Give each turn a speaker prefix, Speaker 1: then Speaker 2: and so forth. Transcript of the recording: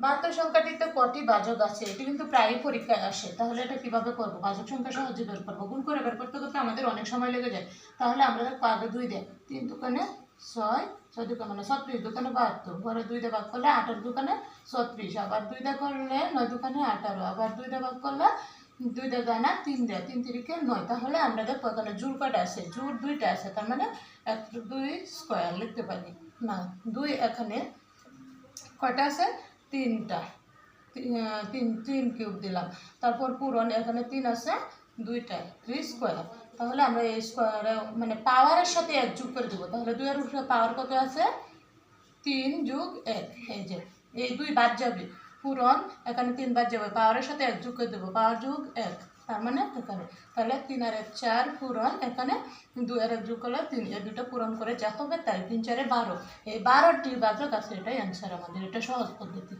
Speaker 1: 72 সংখ্যাটিতে কটি ভাজক আছে? এটি কিন্তু প্রায়ই পরীক্ষায় আসে। তাহলে এটা কিভাবে করব? ভাজক সংখ্যা সহজে বের করব। গুণ করে বের করতে করতে আমাদের অনেক সময় লেগে যায়। তাহলে আমরা দেখো আগে 2 দেয়, 3 দোকানে 6, 6 দোকানে মানে 36, দোকানে 72, ঘরে 2 দিয়ে ভাগ করলে 18 দোকানে 36, আবার 2 দিয়ে করলে 9 দোকানে 18, আবার 2 দিয়ে ভাগ করলে 2 দিয়ে যায় না, 3 দেয়, 3 তিরিকে 9। তাহলে আমরা দেখো এখানে জোড় কয়টা আছে? জোড় 2টা আছে, তার মানে 1 2 স্কোয়ার লিখতে পারি না। 2 এখানে কয়টা আছে? 3টা, 3 কিউব দিলাম। তারপর পূরণ এখানে 3 আছে 2টায়, 3 স্কোয়ার। তাহলে আমরা এই স্কোয়ারে মানে পাওয়ারের সাথে 1 যোগ করে দেবো। তাহলে 2 এর উপরে পাওয়ার কত আছে? 3 যোগ 1। এই যে এই 2 বাদ যাবে, পূরণ এখানে 3 বাদ যাবে, পাওয়ারের সাথে 1 যোগ করে দেবো, পাওয়ার যোগ 1, তার মানে এখানে। তাহলে 3 আর 1 4, পূরণ এখানে 2 আর 1 যোগ করলে 3, এই দুটো পূরণ করে যা হবে তাই। 3 4 12, এই 12টি ভাজক আছে, এটাই অ্যান্সার আমাদের। এটা সহজ পদ্ধতি।